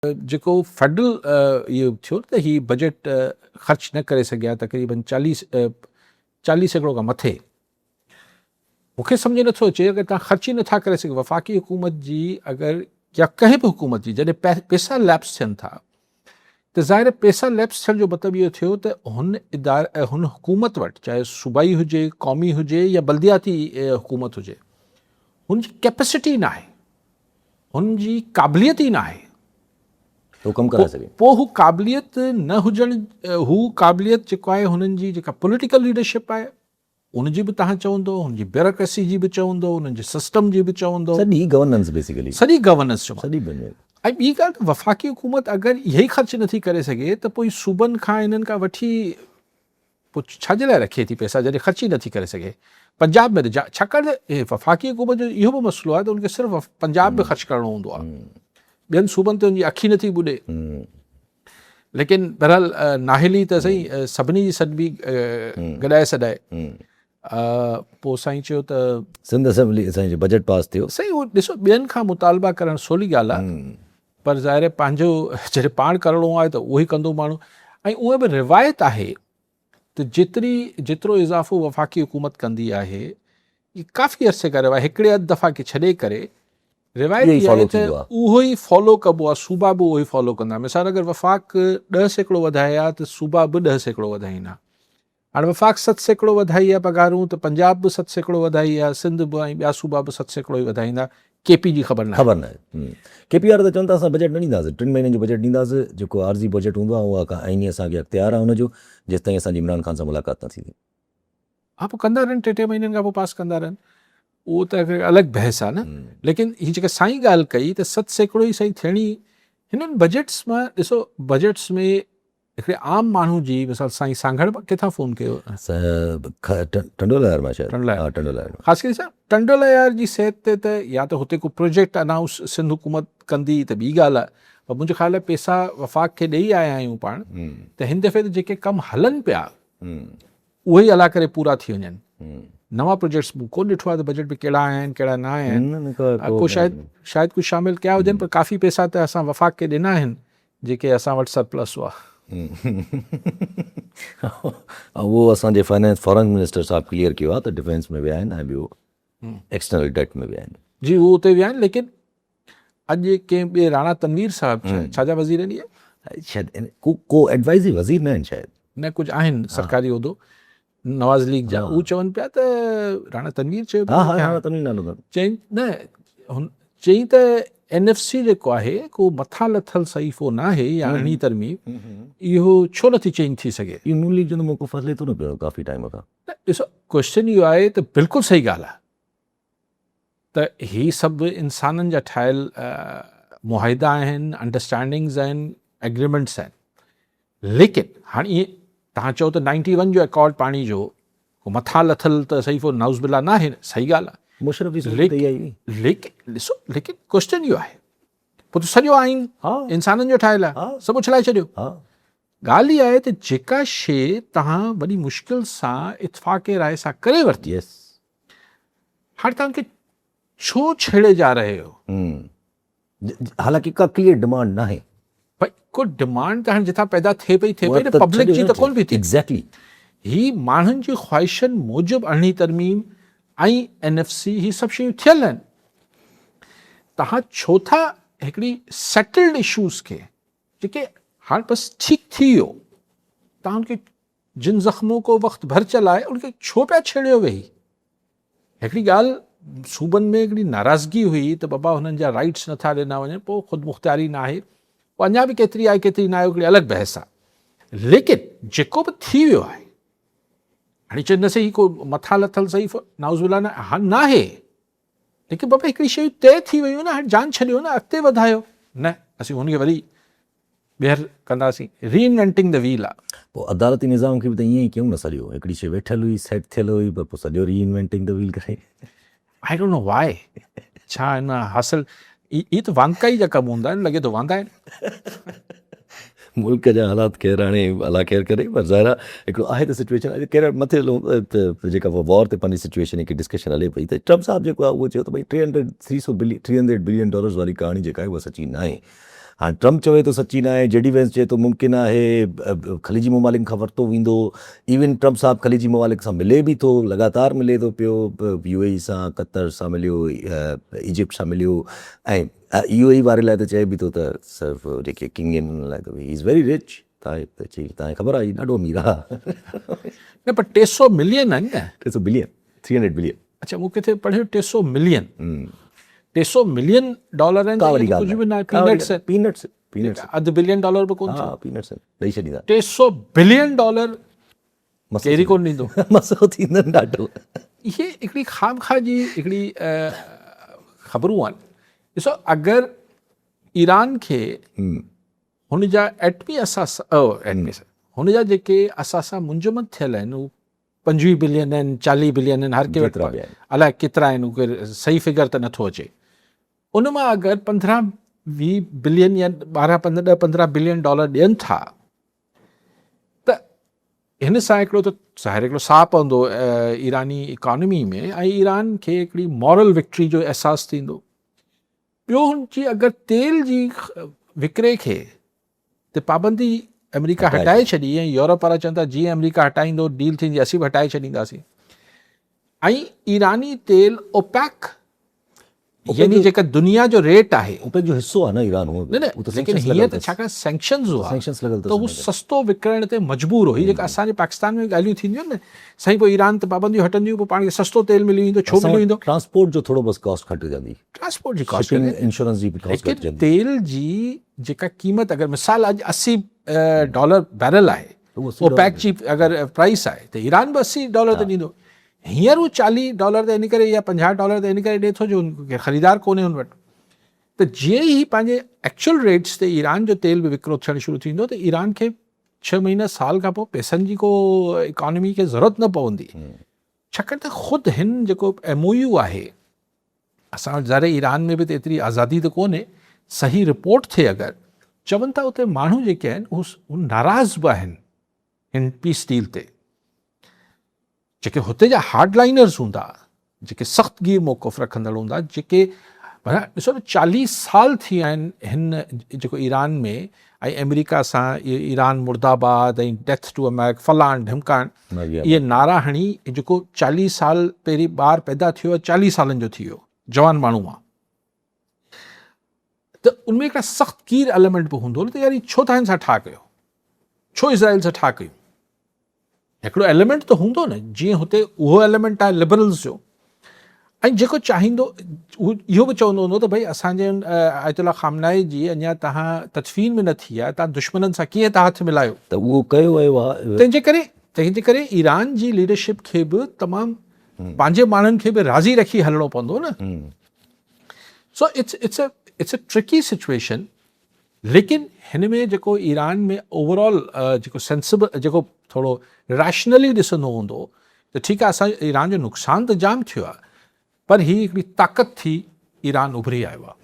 जेको फेडरल इहो थियो त ही बजट ख़र्च न करे सघिया तक़रीबन 40 सैकड़ो खां मथे। मूंखे सम्झ नथो अचे अगरि तव्हां ख़र्च ई नथा करे सघो वफ़ाक़ी हुकूमत जी अगरि या कंहिं बि हुकूमत जी जॾहिं पैसा लैप्स थियनि था त ज़ाहिर पैसा लैप्स थियण जो मतिलबु इहो थियो त हुन हुकूमत वटि चाहे सूबाई हुजे क़ौमी हुजे या बल्दियाती हुकूमत हुजे हुनजी कैपेसिटी न आहे, हुनजी क़ाबिलियत ई न आहे तो कम करे सघे। पोइ हू क़ाबिलियत न हुजण, हू क़ाबिलियत जेको आहे हुननि जी जेका पॉलिटिकल लीडरशिप आहे उनजी बि तव्हां चवंदो, हुनजी ब्यूरोक्रेसी जी बि चवंदो, हुननि जे सिस्टम जी बि चवंदो, सॼी गवर्नेंस बेसिकली सॼी गवर्नेंस चवंदो। सॼी बने। ऐं ॿी ॻाल्हि त वफ़ाक़ी हुकूमत अगरि इहे ई ख़र्च नथी करे सघे त पोइ सूबनि खां इन्हनि खां वठी पोइ छाजे लाइ रखे थी पैसा जॾहिं ख़र्च ई नथी करे सघे। पंजाब में त छाकाणि त वफ़ाक़ी हुकूमत जो इहो बि मसइलो आहे त उनखे सिर्फ़ु पंजाब में ख़र्च करिणो हूंदो आहे, ॿियनि सूबनि ते उनजी अखी नथी ॿुॾे। लेकिन बहरहाल नाहिली त सही सभिनी जी सॾबी गॾाए सॾाए पोइ साईं चयो त सिंध असेंबली असांजो बजट पास थियो। सही, उहो ॾिसो ॿियनि खां मुतालबा करणु सवली ॻाल्हि आहे, पर ज़ाहिर पंहिंजो जॾहिं पाण करिणो आहे त उहो ई कंदो माण्हू। ऐं उहा बि रिवायत आहे त जेतिरो इज़ाफ़ो वफ़ाक़ी हुकूमत कंदी आहे इहा काफ़ी अरसे करे आहे, हिकिड़े अधु दफ़ा खे छॾे करे रिवायत इहा आहे त उहो ई फॉलो कबो आहे, सूबा बि उहो ई फॉलो कंदा। मिसाल अगरि वफ़ाक़ 10 सैकड़ो वधाए आहे त सूबा बि 10 सैकड़ो वधाईंदा। हाणे वफ़ाक़ 7 सैकड़ो वधाई आहे पघारूं त पंजाब बि 7 सैकड़ो वधाई आहे, सिंध बि ऐं ॿिया सूबा बि 7 सैकड़ो ई वधाईंदा। केपी जी ख़बर न आहे। केपीआर त चवनि था असां बजट न ॾींदासीं, 3 महीननि जो बजट ॾींदासीं, जेको आर्ज़ी बजट हूंदो आहे उहा आईनी असांखे अख़्तियार आहे हुनजो, जेसि ताईं असांजी इमरान ख़ान सां मुलाक़ात न थींदी। हा, पोइ कंदा रहनि, 3 महीननि खां पोइ पास कंदा रहनि, उहो त अलॻि बहस आहे न। लेकिन हीअ जेका साईं ॻाल्हि कई त 7 सैकड़ो ई सही थियणी, हिननि बजट्स मां ॾिसो बजट्स में हिकिड़े आम माण्हू जी मिसाल साईं सांघड़ किथां फ़ोन कयो? टंडोलायर मां शायदि। ख़ासि करे टंडोलायर जी सेहत ते त या त हुते को प्रोजेक्ट अनाउंस सिंध हुकूमत कंदी त ॿी ॻाल्हि आहे, पर मुंहिंजो ख़्यालु आहे पैसा वफ़ाक़ खे ॾेई आया आहियूं पाण, त हिन दफ़े त जेके कम हलनि पिया उहे ई अला करे पूरा थी वञनि। नवां प्रोजेक्ट्स कोन ॾिठो आहे त बजट में कहिड़ा आया आहिनि कहिड़ा न आया आहिनि, को शायदि कुझु शामिलु कया हुजनि, पर काफ़ी पैसा त असां वफ़ाक़ खे ॾिना आहिनि जेके असां वटि सरप्लस हुआ। उहो असांजे फाइनेंस फॉरेन मिनिस्टर साहब क्लियर कयो आहे त डिफेंस में विया आहिनि ऐं ॿियो एक्सटर्नल डेट में विया आहिनि। जी, उहो उते विया आहिनि, लेकिन अॼु कंहिं ॿिए राणा तनवीर साहब छाजा वज़ीर आहिनि इहे? शायदि को एडवाइज़री वज़ीर न आहिनि शायदि, न कुझु आहिनि सरकारी उहिदो नवाज़ लीग जा। उहो चवनि पिया त राणा तनवीर चयो, राणा तनवीर नालो चई त NFC जेको आहे को मथां लथल सहीफ़ो न आहे या अहिड़ी तरमीम, इहो छो नथी चेंज थी सघे? इहो नून लीग जो त मौक़ो फसले थो न पियो काफ़ी टाइम खां। ॾिसो क्वेश्चन इहो आहे त बिल्कुलु सही ॻाल्हि आहे त ही सभु इंसाननि जा ठहियल मुआहिदा आहिनि, अंडरस्टैंडिंग्स आहिनि, एग्रीमेंट्स आहिनि, लेकिन हाणे इहे तव्हां चओ त 91 जो एकॉर्ड पाणी जो मथां लथल त सहीफ़ो नाउज़बिल्ला न आहे, सही ॻाल्हि आहे, लेकिन ॾिसो लेकिन क्वेश्चन इहो आहे पोइ त सॼो आइन इंसाननि जो ठहियलु आहे, सभु उछलाए छॾियो। ॻाल्हि इहा आहे त जेका शइ तव्हां वॾी मुश्किल सां इतफ़ाक़े राय सां करे वरिती, हाणे तव्हांखे छो छेड़े जा रहे हो? हालांकि का क्लियर डिमांड न आहे भई, को डिमांड त हाणे जिथां पैदा थिए पई न, पब्लिक जी त कोन पई थिए। एग्ज़ैक्टली, ही माण्हुनि जी ख़्वाहिशनि मूजिबि 18 तरमीम ऐं NFC ही सभु शयूं थियल आहिनि। तव्हां छो था हिकिड़ी सेटल्ड इशूज़ खे जेके हाणे बसि ठीकु थी वियो, तव्हां उनखे जिन ज़ख़्मों को वक़्तु भर चला आहे उनखे छो पिया छेड़ियो वेही? हिकिड़ी ॻाल्हि सूबनि में हिकिड़ी नाराज़गी हुई त बाबा हुननि जा राइट्स नथा ॾिना वञनि, पोइ ख़ुदि मुख़्तियारी न आहे, पोइ अञा बि केतिरी आहे केतिरी न आहे हिकिड़ी अलॻि बहस आहे। लेकिन जेको बि थी वियो आहे, हाणे चए न सही को मथां लथल सही नाउज़बिल्ला न आहे, लेकिन बाबा हिकिड़ी शयूं तइ थी वियूं न, हाणे जान छॾियो न, अॻिते वधायो न, असीं हुनखे वरी ॿीहर कंदासीं। रीइन्वेंटिंग द व्हील आहे। पोइ अदालती निज़ाम खे बि त ईअं ई कयूं न, सॼो हिकिड़ी शइ वेठल हुई सेट थियल हुई, पर पोइ सॼो रीइन्वेंटिंग द व्हील करे। आई डोंट नो वाए, छा हिन हासिल इहे त वांदकाई जा कमु हूंदा आहिनि, लॻे थो वांदा आहिनि। मुल्क जा हालात केरु हाणे अला केरु करे, पर ज़ाहिर आहे हिकिड़ो आहे त सिचुएशन केरु मथे जेका वॉर ते पंहिंजी सिचुएशन हिकु डिस्कशन हले पई, त ट्रम्प साहब जेको आहे उहो चयो त भई $300 बिलियन वारी कहाणी जेका आहे उहा सची न आहे। हाँ ट्रम्प चवे तो सची ना है, जेडी वेंस चए तो मुमकिन है ख़लीजी ममालिक खां वरितो वेंदो। इवन ट्रम्प साहब ख़लीजी ममालिक सां मिले भी थो, लगातार मिले थो पियो, UAE सां, कतर सां मिलियो, इजिप्ट सां मिलियो, ऐं UAE वारे लाइ त चए बि थो त सिर्फ़ु जेके किंग आहिनि उन लाइ त ही इज़ वेरी रिच। तव्हांखे ख़बर आहे ॾाढो अमीर आहे। न पर 300 मिलियन आहिनि न। 300 बिलियन, 300 बिलियन। अच्छा मूं किथे पढ़ियो 300 मिलियन। 300 मिलियन डॉलर आहिनि, का वॾी कुझु ॻाल्हि बि न आहे, आहे, पीनट्स आहिनि। पीनट्स $500 बिलियन बि कोन थियो। हाँ पीनट्स ॾेई छॾींदा। 300 बिलियन डॉलर केरी कोन ॾींदो। मसो थींदनि ॾाढो। इहे हिकिड़ी खामखा जी हिकिड़ी ख़बरूं आहिनि। ॾिसो अगरि ईरान खे हुन जा एटमी असासा हुन जा जेके असासा मुंजमद थियल आहिनि उहे 25 बिलियन आहिनि, 40 बिलियन आहिनि, हर के जेतिरा वटि बि आहिनि। अलाए केतिरा आहिनि, उहे सही फिगर त नथो अचे। उन मां अगरि 15-20 बिलियन या 10-15 बिलियन डॉलर ॾियनि था त हिन सां हिकिड़ो त ज़ाहिर हिकिड़ो साह पवंदो ईरानी इकॉनमी में, ऐं ईरान खे हिकिड़ी मॉरल विक्ट्री जो अहसासु थींदो। ॿियो हुनजी अगरि तेल जी विकिरे खे त पाबंदी अमेरिका हटाए छॾी, ऐं यूरोप वारा चवनि था जीअं अमेरिका हटाईंदो डील थींदी असीं बि हटाए छॾींदासीं। ऐं ईरानी तेल ओपेक यानी जेका दुनिया जो रेट आहे, ओपेक जो हिस्सो आहे न ईरान। लेकिन हीअं त छाकाणि सैंक्शन्स हुआ त उहो सस्तो विकिरण ते मजबूर हो। हीअ जेका असांजे पाकिस्तान में ॻाल्हियूं थींदियूं आहिनि न, साईं पोइ ईरान ते पाबंदियूं हटंदियूं, पोइ पाण खे सस्तो तेल मिली वेंदो, छो मिली वेंदो? ट्रांसपोर्ट जो थोरो बसि कॉस्ट घटिजंदी, ट्रांसपोर्ट जी कॉस्ट, इंश्योरेंस जी कॉस्ट लेकिन घटिजंदी। तेल जी जेका क़ीमत अगरि मिसाल अॼु $80 बैरल आहे, ओपेक जी अगरि प्राइस आहे त ईरान बि $80 ते ॾींदो। हींअर उहो $40 ते इन करे या $50 ते इन करे ॾिए थो जो उनखे ख़रीदार कोन्हे हुन वटि। त जीअं ई पंहिंजे एक्चुअल रेट्स ते ईरान जो तेल बि विकिरो थियणु शुरू थींदो त ईरान खे 6 महीना साल खां पोइ पैसनि जी को इकॉनमी खे ज़रूरत न पवंदी। छाकाणि त ख़ुदि हिन जेको MOU आहे, असां वटि ज़ाहिर ईरान में बि त एतिरी आज़ादी त कोन्हे, सही रिपोर्ट थिए अगरि चवनि था उते माण्हू जेके आहिनि उहे नाराज़ बि आहिनि हिन पीस डील ते। जेके हुते जा हार्डलाइनर्स हूंदा, जेके सख़्तगीर मौक़ुफ़ रखंदड़ हूंदा, जेके ॾिसो न 40 साल थी विया आहिनि हिन जेको ईरान में, ऐं अमेरिका सां ईरान मुर्दाबाद ऐं डेथ टू अमेरिका फलाण ढिमकाण इहे नारा हणी, जेको 40 साल पहिरीं ॿार पैदा थियो, 40 सालनि जो थी वियो, जवान माण्हू आहे, त उनमें हिकिड़ा सख़्तगीर एलिमेंट बि हूंदो न त यार छो था हिन सां ठा कयो, छो इज़राइल सां ठा कयूं? हिकिड़ो एलिमेंट त हूंदो न, जीअं हुते उहो एलिमेंट आहे लिबरल्स जो, ऐं जेको चाहींदो इहो बि चवंदो हूंदो त भई असांजे आयतुल्ला ख़ामनाई जी अञा तव्हां तदफ़ीन में न थी आहे, तव्हां दुश्मननि सां कीअं था हथ मिलायो? त उहो कयो वियो आहे। तंहिंजे करे ईरान जी लीडरशिप खे बि तमामु पंहिंजे माण्हुनि खे बि राज़ी रखी हलणो पवंदो न। So it's a tricky situation. लेकिन हिन में जेको ईरान में ओवरऑल जेको सेंसिबल, जेको थोरो रैशनली ॾिसंदो हूंदो त ठीकु आहे, असां ईरान जो नुक़सानु त जाम थियो आहे, पर ही हिकिड़ी ताक़त थी ईरान उभरी आयो आहे।